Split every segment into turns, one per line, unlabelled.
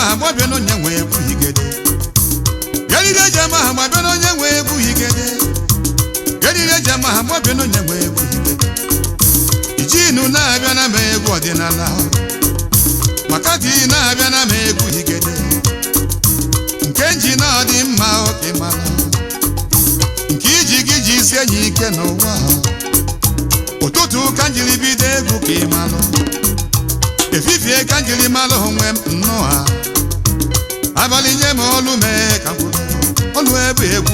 jama mwabe no nyewe ebu higede Yelile jama mwabe no nyewe ebu higede Yelile jama mwabe no nyewe ebu higede Ijinu na abia na megu odinala Makati na abia na megu higede Nkenji na odi mma oke mala Nkiji giji si enyi ike n'ụwa Ụtụtụ kanjiri bido egwu ka ịmalụ Efifie kanjiri malụ onwe m nnọọ Abalị nye m olu mee ka mkwụrụ Olu ebe egwu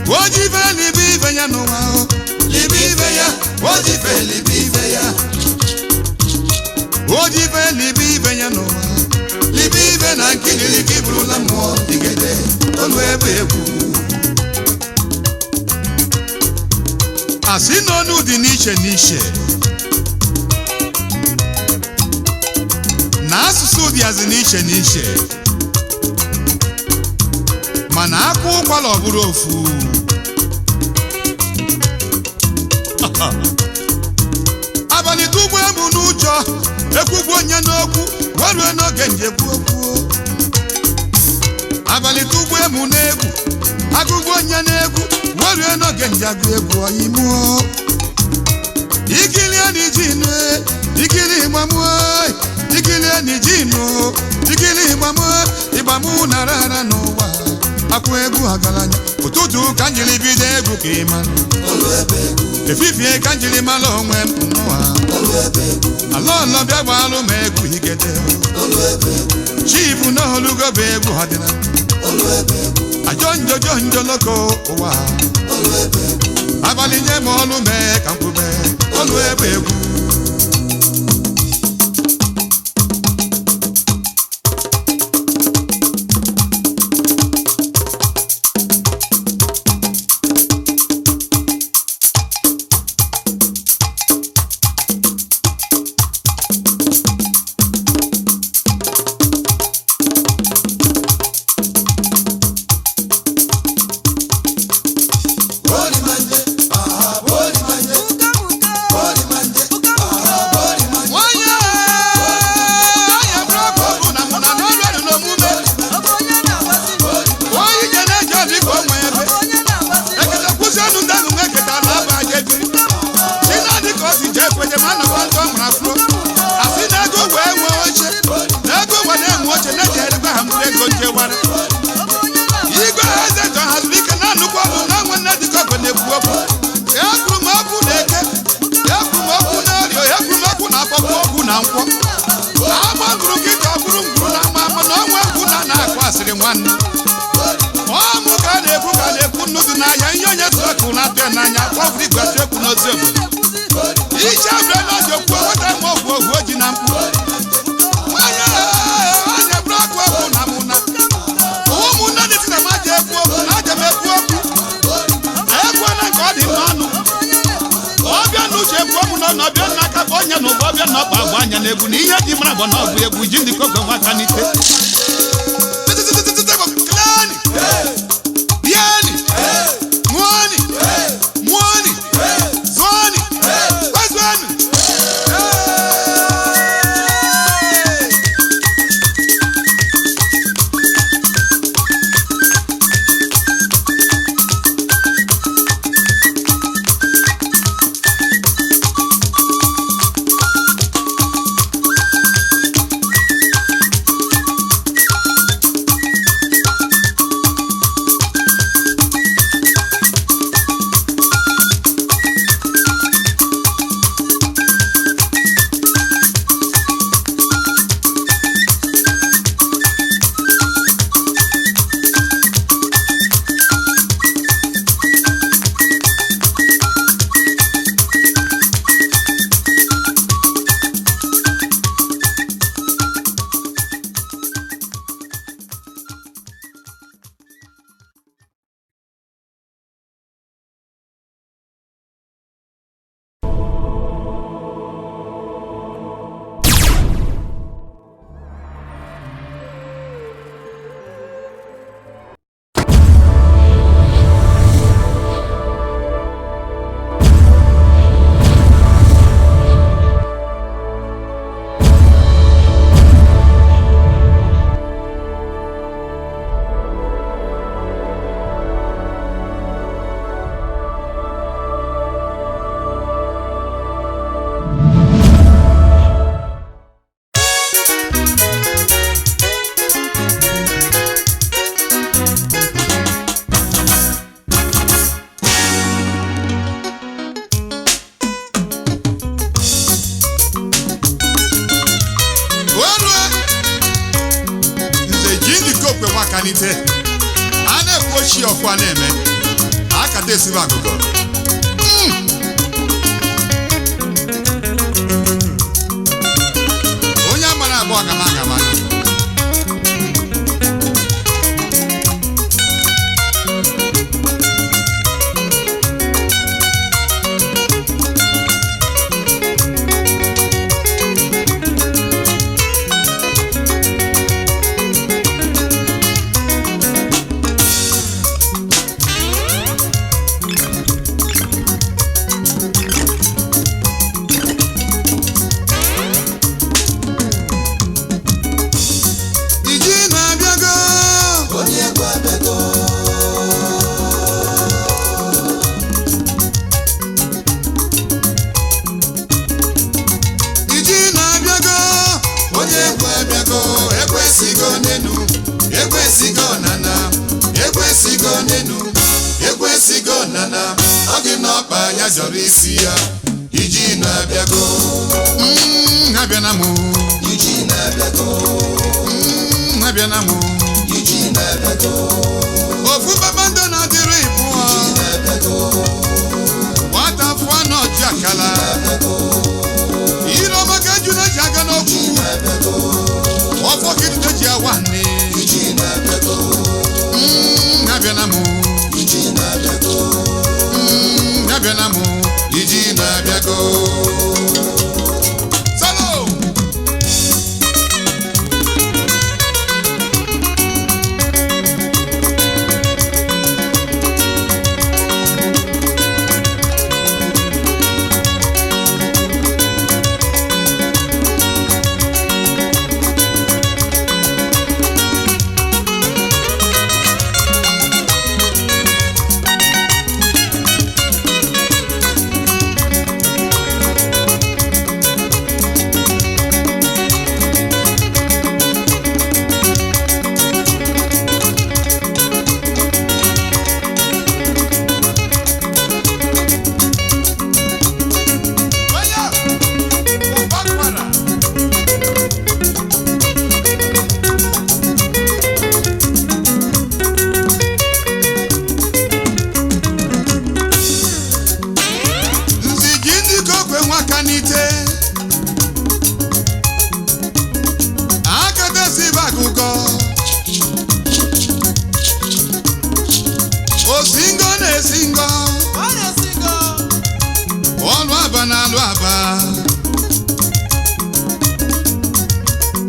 Ojife libi ife ya n'ụwa Libi ife ya Ojife libi ife ya Ojife libi ife ya n'ụwa Libi ife na nkiriri kiburula mmụọ Igede olu ebe egwu Asị n'ọnụ dị n'iche n'iche Na asụsụ dịazị n'iche n'iche Mana akụ ụkwala ọ bụrụ ofu Abalị tugbu emu n'ụjọ Ekwugbu onye n'okwu Warue n'oge njekwu okwu Abalị tugbu emu n'egwu Agụgbu onye n'egwu Warue n'oge njagụ egwu oyimuo Ikili eni jinu Ikili igbamu Ikili eni jinu Ikili igbamu Igbamu narara n'ụwa Akụ egwu agalanya Ụtụtụ kanjiri bido egwu ka ịmanụ Efifie kanjiri malụ onwe m nnụa Alọlọ bịa gbalụ m egwu higede Chifu n'olugo bụ egwu ọdịna Ajọ njọ loko ụwa Abalị nye m olu mee ka mkwube Olu ebe egwu chi ọfụ a na-eme akata esibe akụkọ onye amara abụọ agama ekwesigo nana ọ dị n'ọkpa ya jọrọ isi ya iji na-abịago abịa na mụ iji na-abịago abịa na mụ iji na-abịago ofu kpakpando na-adịrị ịbụọ iji na-abịago nwata fụọ n'ọjị akala ire ọma ka eju na-eji aga n'okwu ọfọ kidide ji awa nne iji na-abịago abịa na mụ iji na-abịago abịa na mụ iji na-abịago salo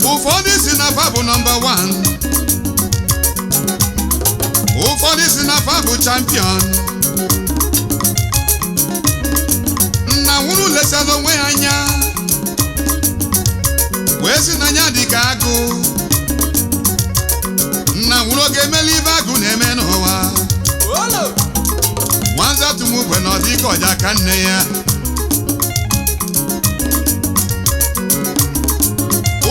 ụfọdụ si na fa bụ nọmba 1 ụfọdụ si na fa bụ champion nna nwụrụ lesara onwe ya anya wee si na anya dị ka agụ nna nwụrụ oge emela ibe agụ na-eme n'ụwa nwanza tụmugbe na ọ dị ka ọja ka nne ya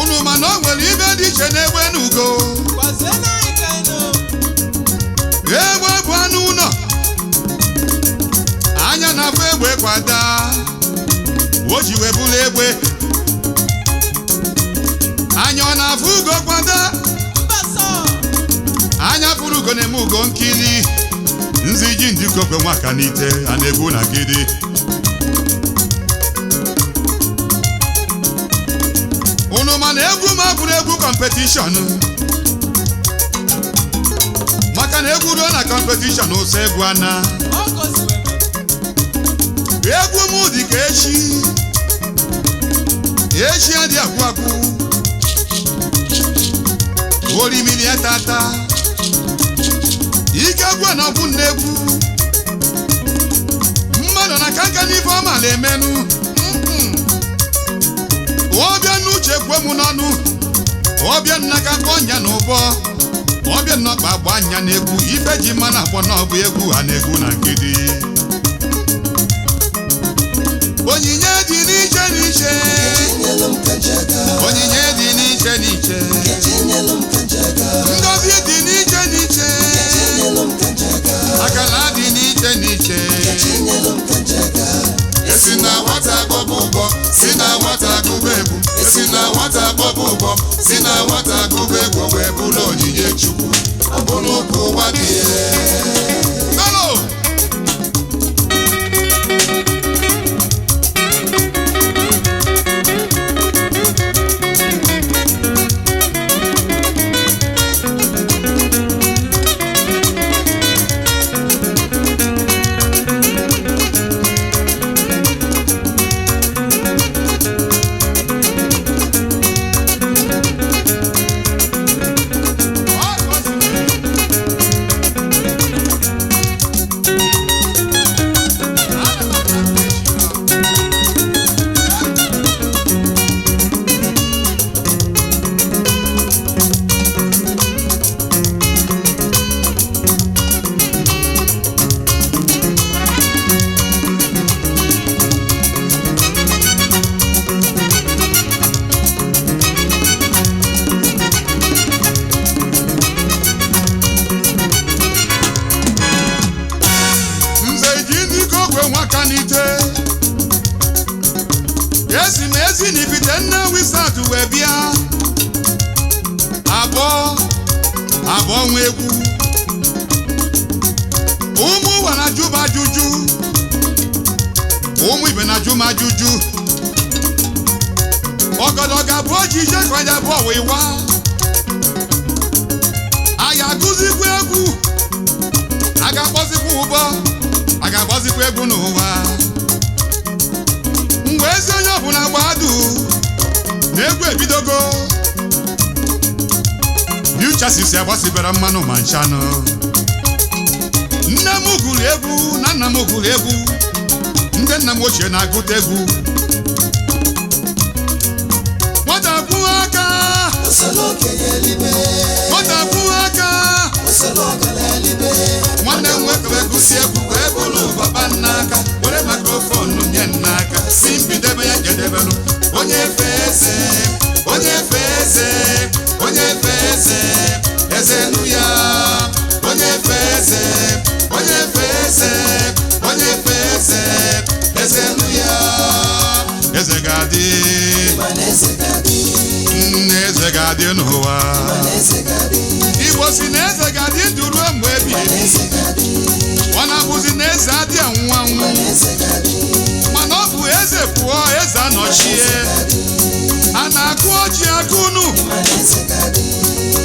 unu mana o nwere ibe dị iche n'egbe n'ugo egbe bụ anụ ụlọ anya na-afụ egbe kwada o ji wee bụrụ egbe anya ọ na-afụ ugo kwada anya fụrụ ugo na-eme ugo nkiri nzi ji ndịkokwe nwaka n'ite a na-egbu na gidi unu mana egwu m abụrụ egwu kọmpetishọn maka na egwu ruo na kọmpetishọn ụsọ egwu ana egwu m dị ka echi adị akwụ akwụ orimiri ya tata ike agwa na ọbụ nnegwu mmadụ na kanka n'ife ọma na-emenụ ọbịa n'uche kwe m n'ọnụ ọbịa nnaka ọnya na ụbọ ọbịa nnọkpa agba anya na-egwu ife ji mma na akpọ n'ọbụ egwu ha na-egwu na nkịtị onyinye dị n'iche n'iche onyinye dị n'iche n'iche ngọzi dị n'iche n'iche akala dị n'iche n'iche esi na nwata gbọbụ ụgbọ si na nwata gụba egwu esi na nwata gbọbụ ụgbọ si na nwata gụba egwu wee bụrụ onyinye Chukwu ọ bụrụ ụka ụwa dị ezi na ibite Nnewi South wee bịa abụọ nwa egwu ụmụ ụwa na-ajụ m ajụjụ ụmụ ibe na-ajụ m ajụjụ ọgọdọ ga-abụ ojije ka onye bụ ọwịwa a ga-agụzikwa egwu a ga-akpọzikwa ụbọ a ga-agbazikwa egwu n'ụwa mgbe ezi onye ọbụla gbadụ na egwu ebidogo New Chassis agbasibara mmanụ ma nchanụ nne m gụrụ egwu na nna m gụrụ egwu ndị nna m ochie na-agụta egwu nwata kwụọ aka nwata kwụọ aka nwanne m nwoke gụsi egwu wee bụrụ papa n'aka were makrofonu nye n'aka si mbidebe ya jedebelu onye fe eze onye fe eze onye fe eze ezenu ya onye fe eze onye fe eze onye fe eze ezenu ya eze ga-adị eze ga-adị n'ụwa Igbo si na eze ga-adị ndụ ruo mgbe ebighị ọ na-abụzi na eze adị anwụ anwụ mana ọ bụ eze pụọ eze anọchie a na-akụ ọjị akụnụ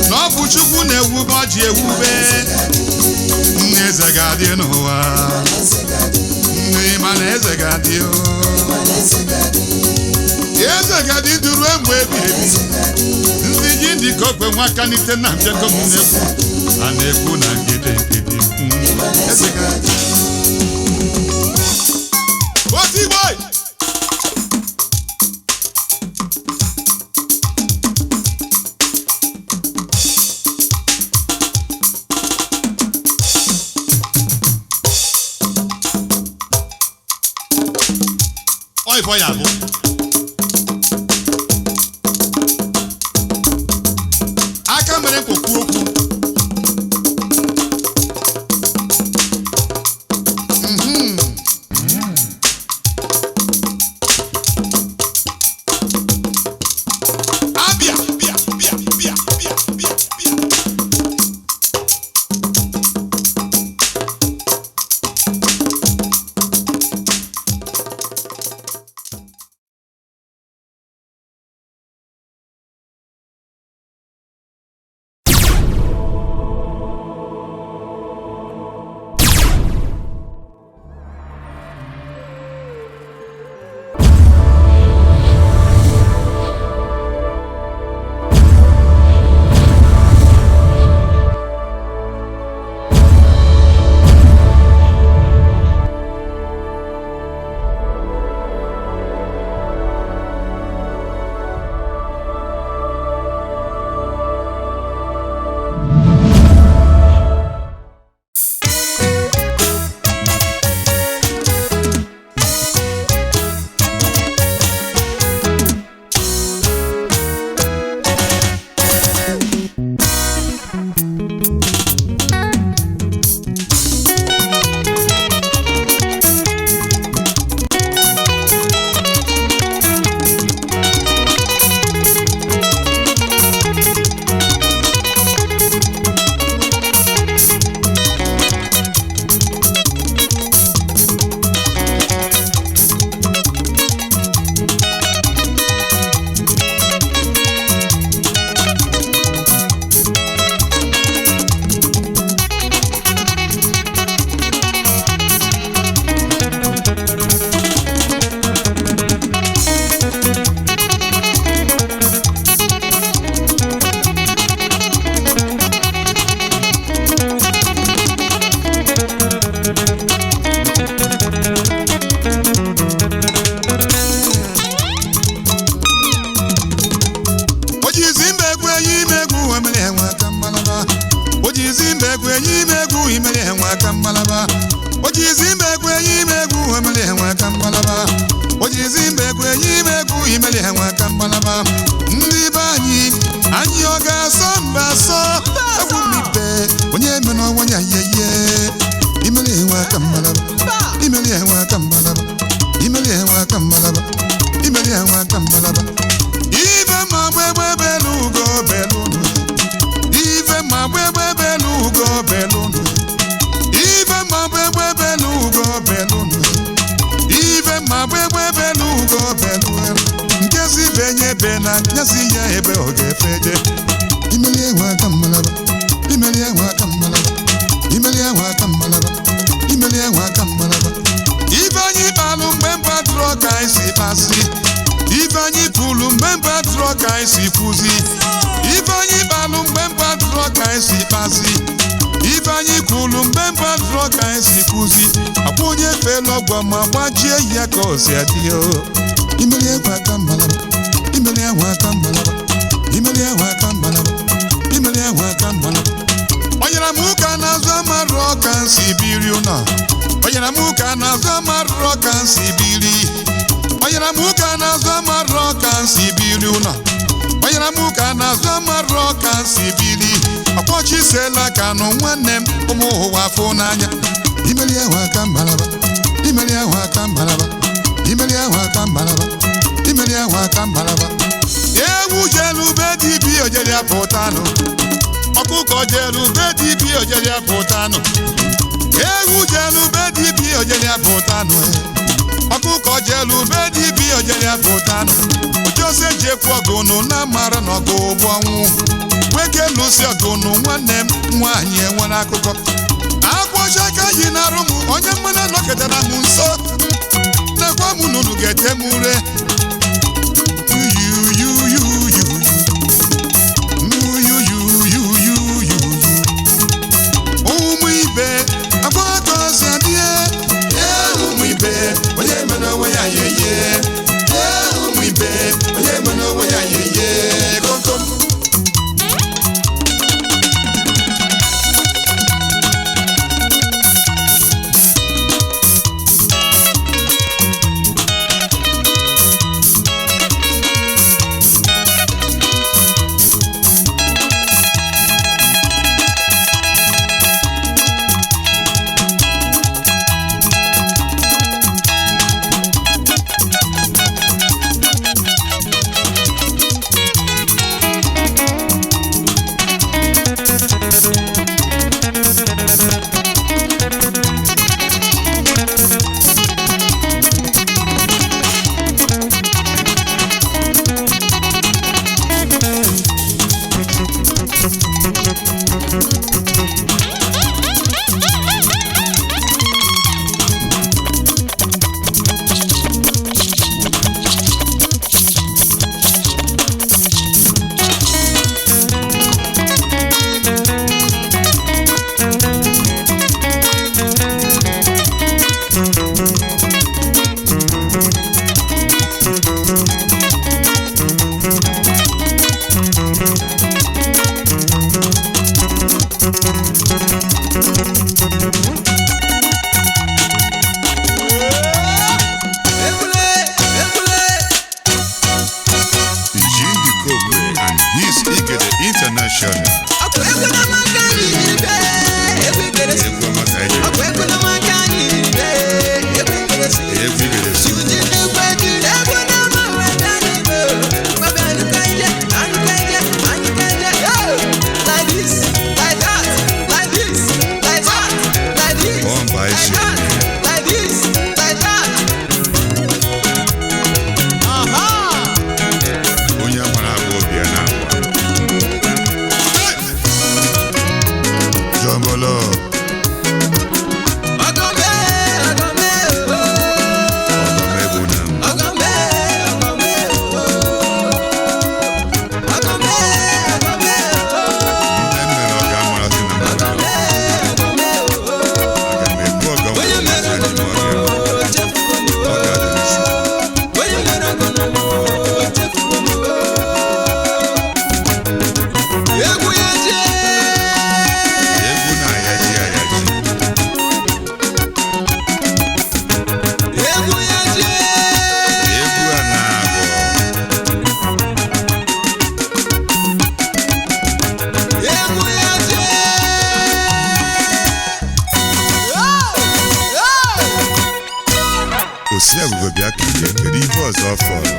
na ọ bụ Chukwu na-ewube ọjị ewube eze ga-adị n'ụwa mana eze ga-adị eze ga-adị ndụ ruo mgbe ebighị ndị ji ndị ka okwe nwa kanite na mbịakọ m na-ekwu a na-ekwu na ngede eze ga-adị Boy! Oi, foi algo. A câmera é pouco. Ndị be anyị ọ ga-asọ mba asọ egwu mipe onye mena ọnwanya yeye imeli enwe aka mmalaba imeli enwe aka mmalaba imeli enwe aka mmalaba imeli imeli enwe aka mmalaba ife ma gbegbe belugo belunu ife ma gbegbe belugo belunu ife ma gbegbe belugo belunu ife ma gbegbe belugo belunu nkezi benye bena nyasi ya ebe ogefeje imeli enwe aka mmalaba imeli enwe aka mmalaba imeli enwe aka mmalaba imeli enwe aka mmalaba Ivanyi balu mbemba droga isi pasi Ivanyi pulu mbemba droga isi fuzi Ivanyi balu mbemba droga isi pasi Ivanyi kulu mbemba droga isi fuzi Apunye felo gwa mabajie ya kosi adio Imeli ewa kambalaba Imeli ewa kambalaba Imeli ewa kambalaba Imeli ewa kambalaba Onyera muka na zama roka sibiri una Oyera muka na zama roka sibiri Oyera muka na zama roka sibiri una Oyera muka na zama roka sibiri Akwachi sela kanu nwannem umu wafo n'anya Imeli ewa kambalaba Imeli ewa kambalaba Imeli ewa kambalaba Imeli ewa kambalaba Ewu jelu bedi bi ojeri apotano Ọkụkọ jelu bedi bi ojeri apotano Ewu jelu bedi bi ojeri apotano Ọkụkọ jelu bedi bi ojeri apotano Ojose jekwu ọgụnụ na mara n'ọgụ ụgbọ ọnwụ Weke lusi ọgụnụ nwanne m nwaanyị enwere akụkọ Akwọchaka yi na arụ m onye mmana nọketara m nso Nekwa m nunu ga-ete m ure osi agụgụ bịa ka ihe kedu ihe ọzọ fọrọ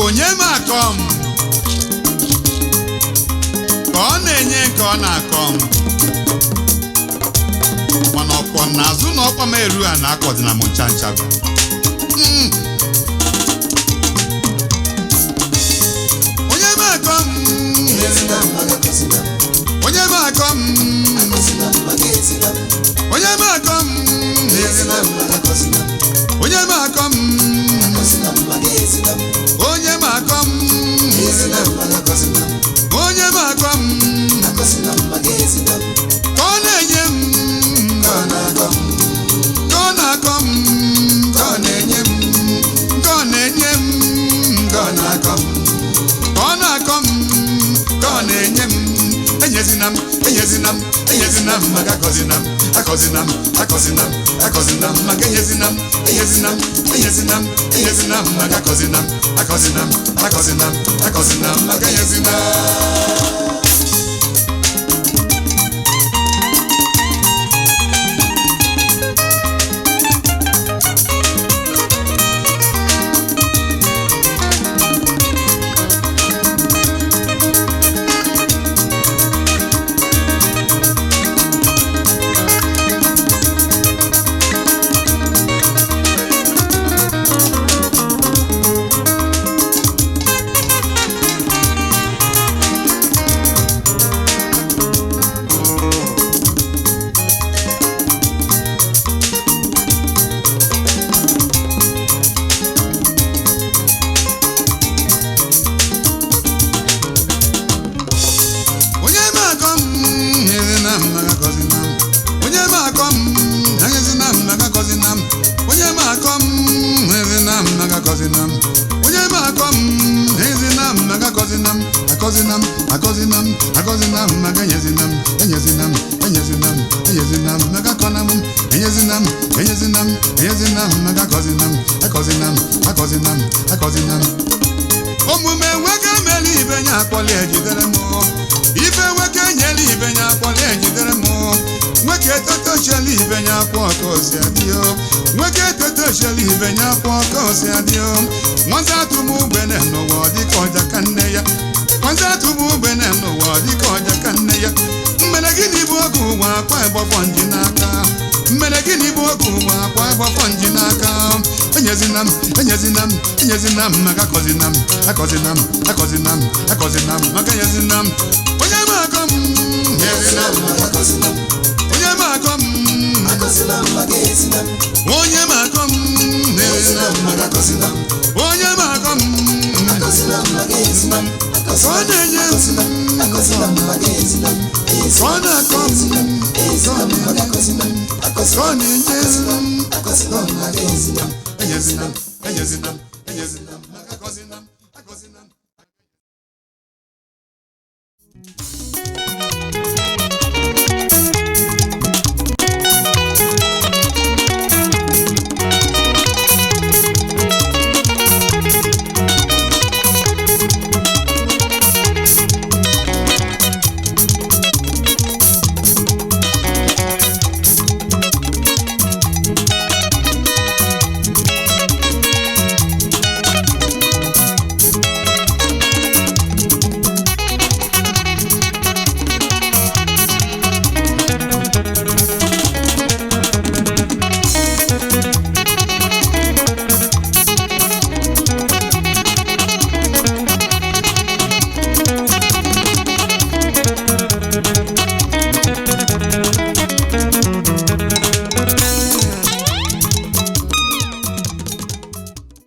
onye makom ka ọ na-enye nke ọ na-akọm mana ọkpọ n'azụ na ọkpọ m eru a na-akọdị na m ncha ncha onye makom onye makom onye makom onye makom onye makom onye makom ka ọ na-enye m ka ọ na-akọm ka ọ na-akọm ka ọ na-enye m ka ọ na-enye m ka ọ na-akọm ka ọ na-akọm ka ọ na-enye m enyezina m enyezina m enyezina m maka akọzina m akọzina m akọzina m akọzina m maka enyezina m enyezina m enyezina m enyezina m maka akọzina m akọzina m akọzina m akọzina m maka enyezina omume nwoke meli ibe nya akpọli ejidere m ife nwoke nyeli ibe nya akpọli ejidere m nwoke toto sheli ibe nya kwa ka si adio nwoke toto sheli ibe nya kwa ka si adio nwanza tumu gbene no wo di ko ja kanne ya nwanza tumu gbene no wo di ko ja kanne ya mmene gini bu ogu wa kwa ebo fonji n'aka mmene gini bu ogu wa kwa ebo fonji n'aka enyezinam maka kozinam maka yezinam onye makom yezinam maka kozinam onye makom akozinam maka yezinam onye makom yezinam maka kozinam onye makom akozinam maka yezinam akozinam maka yezinam Sona kom Sona maka kozinam Sona yezinam akozinam maka yezinam enyezinam maka kozinam